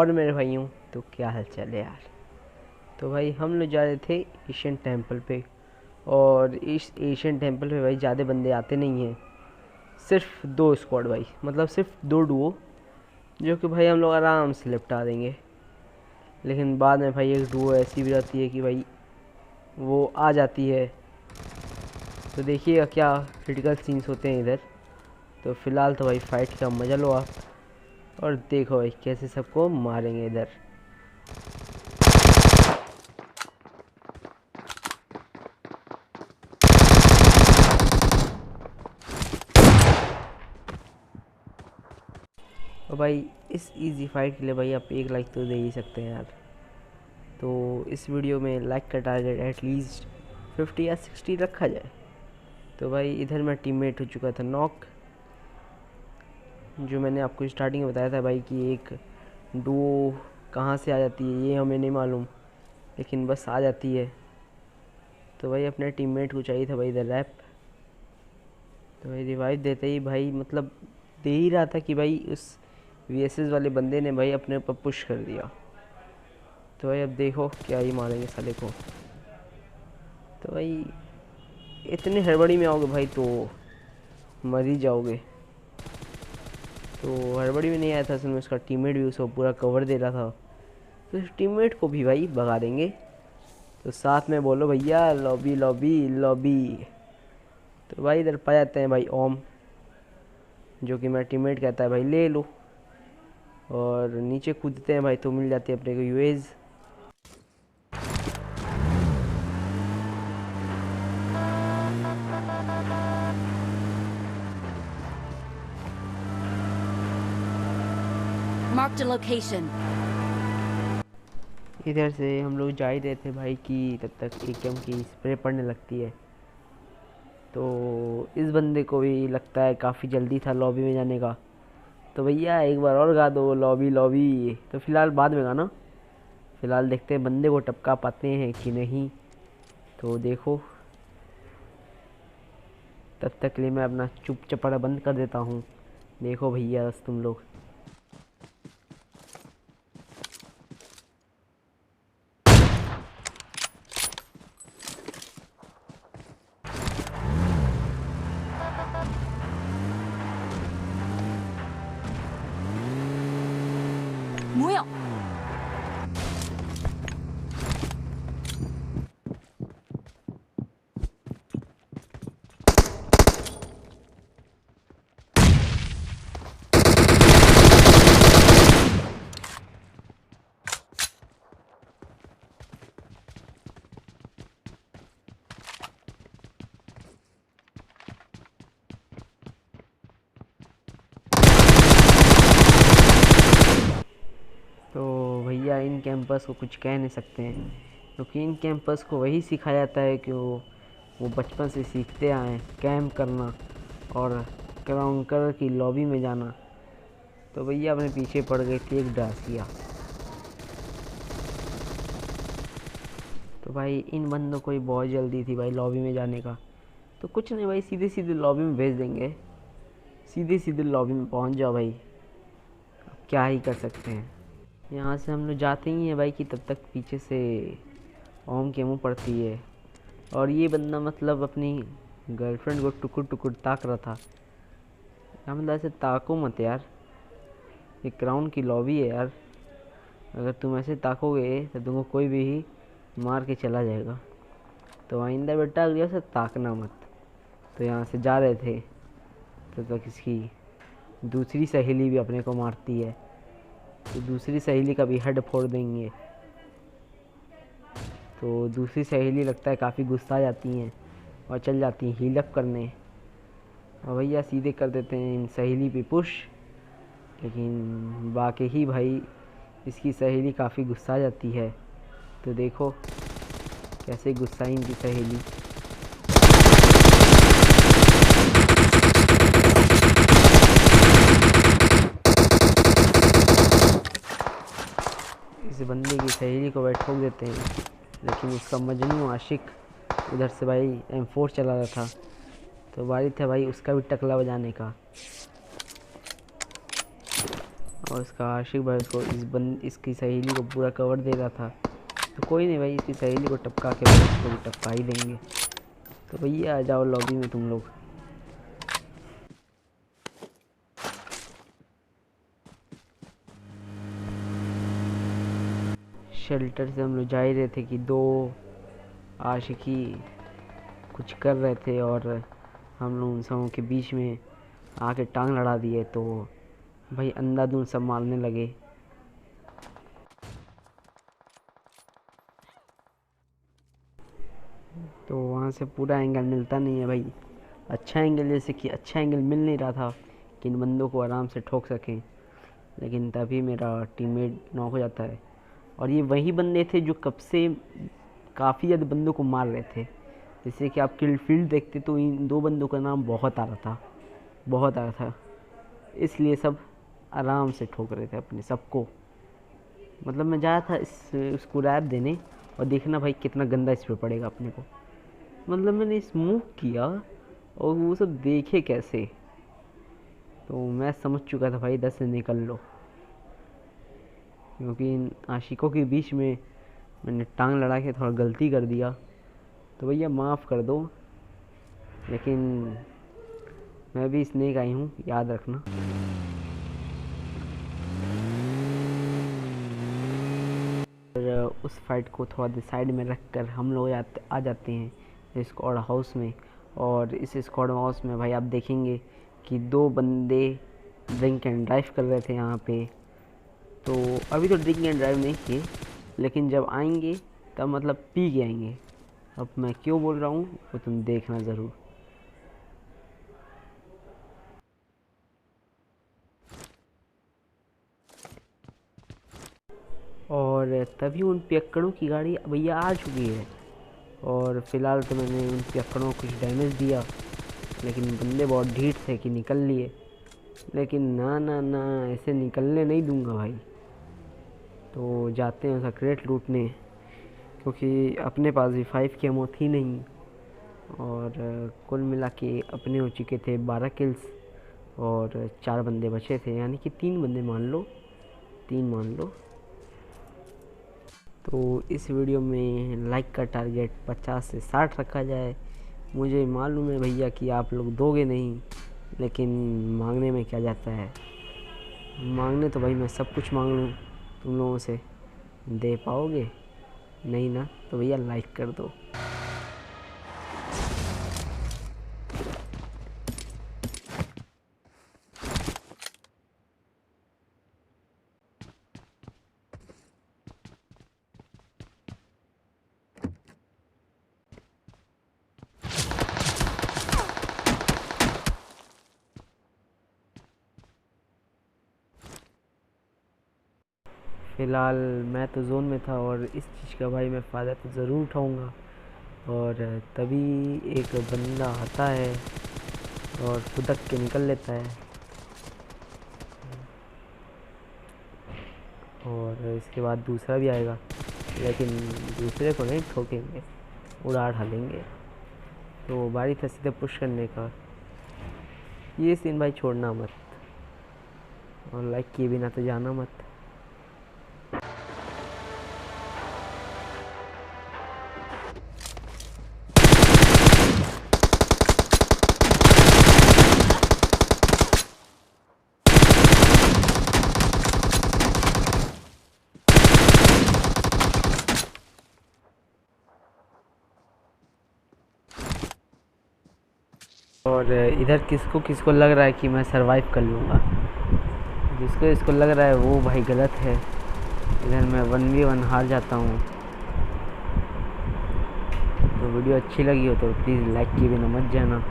और मेरे भाइयों, तो क्या हाल चाल है यार। तो भाई हम लोग जा रहे थे एशियन टेम्पल पे, और इस एशियन टेम्पल पे भाई ज़्यादा बंदे आते नहीं हैं, सिर्फ 2 स्क्वाड भाई, मतलब सिर्फ 2 डुओ, जो कि भाई हम लोग आराम से निपटा देंगे। लेकिन बाद में भाई एक डुओ ऐसी भी रहती है कि भाई वो आ जाती है, तो देखिएगा क्या क्रिटिकल सीन्स होते हैं इधर। तो फिलहाल तो भाई फाइट का मजा लो आप, और देखो भाई कैसे सबको मारेंगे इधर। और भाई इस इजी फाइट के लिए भाई आप 1 लाइक तो दे ही सकते हैं यार। तो इस वीडियो में लाइक का टारगेट एटलीस्ट 50 या 60 रखा जाए। तो भाई इधर मैं टीममेट हो चुका था नॉक, जो मैंने आपको स्टार्टिंग में बताया था भाई कि एक डुओ कहाँ से आ जाती है ये हमें नहीं मालूम, लेकिन बस आ जाती है। तो भाई अपने टीममेट को चाहिए था भाई इधर रैप, तो भाई रिवाइव देते ही भाई, मतलब दे ही रहा था कि भाई उस वीएसएस वाले बंदे ने भाई अपने ऊपर पुश कर दिया। तो भाई अब देखो क्या ही मारेंगे साले को। तो भाई इतनी हड़बड़ी में आओगे भाई तो मर ही जाओगे। तो हड़बड़ी में नहीं आया था असल में, उसका टीममेट भी उसको पूरा कवर दे रहा था, तो उस टीममेट को भी भाई भगा देंगे। तो साथ में बोलो भैया लॉबी लॉबी लॉबी। तो भाई इधर पा जाते हैं भाई ओम, जो कि मेरा टीममेट कहता है भाई ले लो, और नीचे कूदते हैं भाई तो मिल जाती है अपने को यूएज। Marked a location. इधर से हम लोग जा ही रहे थे भाई कि तब तक एकेएम की स्प्रे पड़ने लगती है। तो इस बंदे को भी लगता है काफ़ी जल्दी था लॉबी में जाने का, तो भैया एक बार और गा दो लॉबी लॉबी। तो फिलहाल बाद में गाना, फिलहाल देखते हैं बंदे को टपका पाते हैं कि नहीं। तो देखो तब तक के लिए मैं अपना चुप चपड़ा बंद कर देता हूँ। देखो भैया बस तुम लोग। Muyo. तो भैया इन कैंपस को कुछ कह नहीं सकते हैं, क्योंकि इन कैंपस को वही सिखाया जाता है कि वो बचपन से सीखते आए कैंप करना और क्राउंकर की लॉबी में जाना। तो भैया अपने पीछे पड़ गई थी एक डासिया। तो भाई इन बंदों को ही बहुत जल्दी थी भाई लॉबी में जाने का, तो कुछ नहीं भाई सीधे सीधे लॉबी में भेज देंगे, सीधे सीधे लॉबी में पहुंच जाओ भाई, अब क्या ही कर सकते हैं। यहाँ से हम लोग जाते ही हैं भाई कि तब तक पीछे से ओम के मुँह पड़ती है, और ये बंदा मतलब अपनी गर्लफ्रेंड को टुकुर टुकुर ताक रहा था। यहाँ मतलब ऐसे ताको मत यार, ये क्राउन की लॉबी है यार, अगर तुम ऐसे ताकोगे तो तुमको कोई भी ही मार के चला जाएगा। तो आइंदा बेटा अगली से ताकना मत। तो यहाँ से जा रहे थे तो इसकी दूसरी सहेली भी अपने को मारती है, तो दूसरी सहेली का भी हेड फोड़ देंगे। तो दूसरी सहेली लगता है काफ़ी गुस्सा आ जाती हैं और चल जाती हैं हील अप करने, और भैया सीधे कर देते हैं इन सहेली पे पुश। लेकिन बाकी ही भाई इसकी सहेली काफ़ी गुस्सा आ जाती है, तो देखो कैसे गुस्सा इनकी सहेली। इस बंदे की सहेली को भाई ठोक देते हैं, लेकिन उसका मजनू आशिक उधर से भाई M4 चला रहा था, तो बारी था भाई उसका भी टकला बजाने का। और उसका आशिक भाई उसको इसकी सहेली को पूरा कवर दे रहा था। तो कोई नहीं भाई, इसकी सहेली को टपका के भाई उसको भी टपका ही देंगे। तो भैया आ जाओ लॉबी में तुम लोग। शेल्टर से हम लोग जा ही रहे थे कि दो आशिकी कुछ कर रहे थे और हम लोग उन सबों के बीच में आके टांग लड़ा दिए। तो भाई अंधाधुंध सब मारने लगे। तो वहाँ से पूरा एंगल मिलता नहीं है भाई, अच्छा एंगल, जैसे कि अच्छा एंगल मिल नहीं रहा था कि इन बंदों को आराम से ठोक सकें। लेकिन तभी मेरा टीममेट नॉक हो जाता है। और ये वही बंदे थे जो कब से काफ़ी ज़्यादा बंदों को मार रहे थे। जैसे कि आप किल फील्ड देखते तो इन दो बंदों का नाम बहुत आ रहा था, इसलिए सब आराम से ठोक रहे थे अपने सबको। मतलब मैं जा था इसको रैप देने और देखना भाई कितना गंदा इस पर पड़ेगा अपने को। मतलब मैंने स्मोक किया और वो सब देखे कैसे। तो मैं समझ चुका था भाई 10 से निकल लो, क्योंकि इन आशिकों के बीच में मैंने टांग लड़ा के थोड़ा गलती कर दिया। तो भैया माफ़ कर दो, लेकिन मैं भी स्नेक आई हूँ, याद रखना। और उस फाइट को थोड़ा देर साइड में रख कर हम लोग आ जाते हैं स्क्वाड हाउस में। और इस स्क्वाड हाउस में भाई आप देखेंगे कि दो बंदे ड्रिंक एंड ड्राइव कर रहे थे यहाँ पे। तो अभी तो ड्रिंक एंड ड्राइव नहीं किए, लेकिन जब आएंगे तब मतलब पी के आएंगे। अब मैं क्यों बोल रहा हूँ वो तुम देखना ज़रूर। और तभी उन पियक्कड़ों की गाड़ी भैया आ चुकी है। और फ़िलहाल तो मैंने उन पियक्कड़ों को कुछ डैमेज दिया, लेकिन बंदे बहुत ढीठ थे कि निकल लिए। लेकिन ना ना ना, ऐसे निकलने नहीं दूंगा भाई। तो जाते हैं उसका क्रेट लूटने, क्योंकि अपने पास भी 5 की एमो थी नहीं। और कुल मिला के अपने हो चुके थे 12 किल्स और 4 बंदे बचे थे, यानी कि 3 बंदे मान लो। तो इस वीडियो में लाइक का टारगेट 50 से 60 रखा जाए। मुझे मालूम है भैया कि आप लोग दोगे नहीं, लेकिन मांगने में क्या जाता है। मांगने तो भाई मैं सब कुछ मांग लूँ तुम लोगों से, दे पाओगे नहीं ना? तो भैया लाइक कर दो। फ़िलहाल मैं तो जोन में था और इस चीज़ का भाई मैं फ़ायदा तो ज़रूर उठाऊँगा। और तभी एक बंदा आता है और फुदक के निकल लेता है। और इसके बाद दूसरा भी आएगा, लेकिन दूसरे को नहीं ठोकेंगे, उड़ा डालेंगे। तो बारी था सीधे पुश करने का। ये सीन भाई छोड़ना मत, और लाइक किए बिना तो जाना मत। और इधर किसको किसको लग रहा है कि मैं सरवाइव कर लूँगा, जिसको इसको लग रहा है वो भाई गलत है। इधर मैं 1v1 हार जाता हूँ। तो वीडियो अच्छी लगी हो तो प्लीज़ लाइक किए बिना मत जाना।